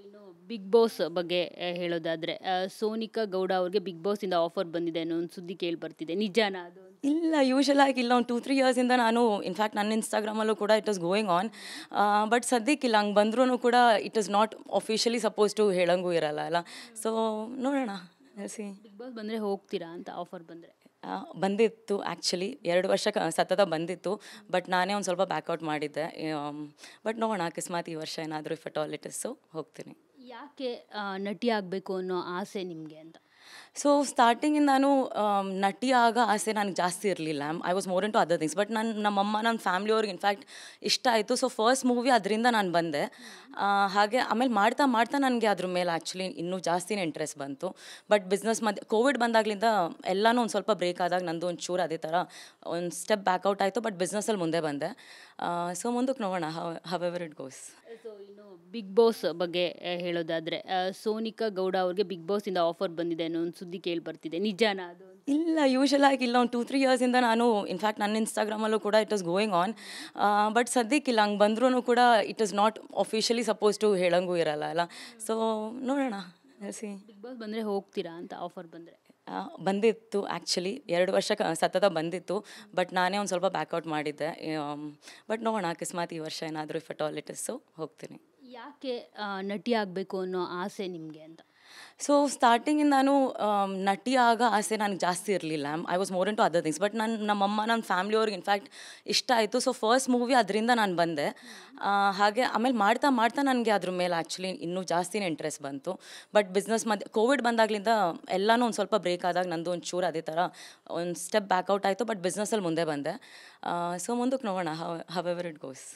ಇನ್ನು big boss ಬಗ್ಗೆ ಹೇಳೋದಾದ್ರೆ ಸೋನಿಕಾ ಗೌಡ ಅವ್ರಿಗೆ ಬಿಗ್ ಬಾಸ್ ಇಂದ ಆಫರ್ ಬಂದಿದೆ ಅನ್ನೋ ಒಂದು ಸುದ್ದಿ ಕೇಳಿ ಬರ್ತಿದೆ, ನಿಜಾನಾ ಅದು? ಇಲ್ಲ, ಯೂಶಲ್ ಆಗಿ ಇಲ್ಲ. ಒಂದು 2-3 ಇಯರ್ಸಿಂದ ನಾನು ಇನ್ಫ್ಯಾಕ್ಟ್ ನನ್ನ ಇನ್ಸ್ಟಾಗ್ರಾಮಲ್ಲೂ ಕೂಡ it is going on. But ಸದ್ಯಕ್ಕಿಲ್ಲ, ಹಂಗೆ ಬಂದ್ರೂ ಕೂಡ it is not officially suppose to ಹೇಳಂಗೂ ಇರಲ್ಲ ಅಲ್ಲ. ಸೊ ನೋಡೋಣ, ಸಿ. ಬಿಗ್ ಬಾಸ್ ಬಂದರೆ ಹೋಗ್ತೀರಾ ಅಂತ ಆಫರ್ ಬಂದರೆ? ಬಂದಿತ್ತು ಆ್ಯಕ್ಚುಲಿ 2 ವರ್ಷ ಸತತ ಬಂದಿತ್ತು. ಬಟ್ ನಾನೇ ಒಂದು ಸ್ವಲ್ಪ ಬ್ಯಾಕ್ಔಟ್ ಮಾಡಿದ್ದೆ. ಬಟ್ ನೋಡೋಣ, ಅಕಸ್ಮಾತ್ ಈ ವರ್ಷ ಏನಾದರೂ if at all it is so ಹೋಗ್ತೀನಿ. ಯಾಕೆ ನಟಿ ಆಗಬೇಕು ಅನ್ನೋ ಆಸೆ ನಿಮಗೆ ಅಂತ? ಸೊ ಸ್ಟಾರ್ಟಿಂಗಿಂದ ನಾನು ನಟಿ ಆಗ ಆಸೆ ನನಗೆ ಜಾಸ್ತಿ ಇರಲಿಲ್ಲ. I was more into other things. But ನಮ್ಮಮ್ಮ ನನ್ನ ಫ್ಯಾಮ್ಲಿಯವ್ರಿಗೆ ಇನ್ಫ್ಯಾಕ್ಟ್ ಇಷ್ಟ ಆಯಿತು. ಸೊ ಫಸ್ಟ್ ಮೂವಿ ಅದರಿಂದ ನಾನು ಬಂದೆ. ಹಾಗೆ ಆಮೇಲೆ ಮಾಡ್ತಾ ಮಾಡ್ತಾ ನನಗೆ ಅದ್ರ ಮೇಲೆ ಆ್ಯಕ್ಚುಲಿ ಇನ್ನೂ ಜಾಸ್ತಿನೇ ಇಂಟ್ರೆಸ್ಟ್ ಬಂತು. ಬಟ್ ಬಿಸ್ನೆಸ್ ಕೋವಿಡ್ ಬಂದಾಗಲಿಂದ ಎಲ್ಲನೂ ಒಂದು ಸ್ವಲ್ಪ ಬ್ರೇಕ್ ಆದಾಗ ನಂದು ಒಂದು ಚೂರು ಅದೇ ಥರ ಒಂದು ಸ್ಟೆಪ್ ಬ್ಯಾಕ್ಔಟ್ ಆಯಿತು. ಬಟ್ ಬಿಸ್ನೆಸ್ಸಲ್ಲಿ ಮುಂದೆ ಬಂದೆ. ಸೊ ಮುಂದಕ್ಕೆ ನೋಡೋಣ how ever it goes. So ಇನ್ನು ಬಿಗ್ ಬಾಸ್ ಬಗ್ಗೆ ಹೇಳೋದಾದ್ರೆ ಸೋನಿಕಾ ಗೌಡ ಅವ್ರಿಗೆ ಬಿಗ್ ಬಾಸ್ ಇಂದ ಆಫರ್ ಬಂದಿದೆ ಅನ್ನೋ ಒಂದು ಸುದ್ದಿ ಕೇಳಿ ಬರ್ತಿದೆ, ನಿಜಾನಾ ಅದು? ಇಲ್ಲ, ಯೂಶಲ್ ಆಗಿ ಇಲ್ಲ. ಒಂದು 2-3 ಇಯರ್ಸಿಂದ ನಾನು ಇನ್ಫ್ಯಾಕ್ಟ್ ನನ್ನ ಇನ್ಸ್ಟಾಗ್ರಾಮಲ್ಲೂ ಕೂಡ it is going on. But ಸದ್ಯಕ್ಕಿಲ್ಲ, ಹಂಗೆ ಬಂದ್ರೂ ಕೂಡ it is not officially suppose to ಹೇಳಂಗೂ ಇರಲ್ಲ ಅಲ್ಲ. ಸೊ ನೋಡೋಣ, ಸಿ. ಬಿಗ್ ಬಾಸ್ ಬಂದರೆ ಹೋಗ್ತೀರಾ ಅಂತ ಆಫರ್ ಬಂದರೆ? ಬಂದಿತ್ತು ಆ್ಯಕ್ಚುಲಿ 2 ವರ್ಷ ಸತತ ಬಂದಿತ್ತು. ಬಟ್ ನಾನೇ ಒಂದು ಸ್ವಲ್ಪ ಬ್ಯಾಕ್ಔಟ್ ಮಾಡಿದ್ದೆ. ಬಟ್ ನೋಡೋಣ, ಅಕಸ್ಮಾತ್ ಈ ವರ್ಷ ಏನಾದರೂ if at all it is so ಹೋಗ್ತೀನಿ. ಯಾಕೆ ನಟಿ ಆಗಬೇಕು ಅನ್ನೋ ಆಸೆ ನಿಮಗೆ ಅಂತ? ಸೊ ಸ್ಟಾರ್ಟಿಂಗಿಂದ ನಾನು ನಟಿ ಆಗ ಆಸೆ ನನಗೆ ಜಾಸ್ತಿ ಇರಲಿಲ್ಲ. I was more into other things. But ನಮ್ಮಮ್ಮ ನನ್ನ ಫ್ಯಾಮ್ಲಿಯವ್ರಿಗೆ ಇನ್ಫ್ಯಾಕ್ಟ್ ಇಷ್ಟ ಆಯಿತು. ಸೊ ಫಸ್ಟ್ ಮೂವಿ ಅದರಿಂದ ನಾನು ಬಂದೆ. ಹಾಗೆ ಆಮೇಲೆ ಮಾಡ್ತಾ ಮಾಡ್ತಾ ನನಗೆ ಅದ್ರ ಮೇಲೆ ಆ್ಯಕ್ಚುಲಿ ಇನ್ನೂ ಜಾಸ್ತಿನೇ ಇಂಟ್ರೆಸ್ಟ್ ಬಂತು. ಬಟ್ ಬಿಸ್ನೆಸ್ ಕೋವಿಡ್ ಬಂದಾಗಲಿಂದ ಎಲ್ಲನೂ ಒಂದು ಸ್ವಲ್ಪ ಬ್ರೇಕ್ ಆದಾಗ ನಂದು ಒಂದು ಚೂರು ಅದೇ ಥರ ಒಂದು ಸ್ಟೆಪ್ ಬ್ಯಾಕ್ಔಟ್ ಆಯಿತು. ಬಟ್ ಬಿಸ್ನೆಸ್ಸಲ್ಲಿ ಮುಂದೆ ಬಂದೆ. ಸೊ ಮುಂದಕ್ಕೆ ನೋಡೋಣ ಹೌ ಎವರ್ ಇಟ್ ಗೋಸ್.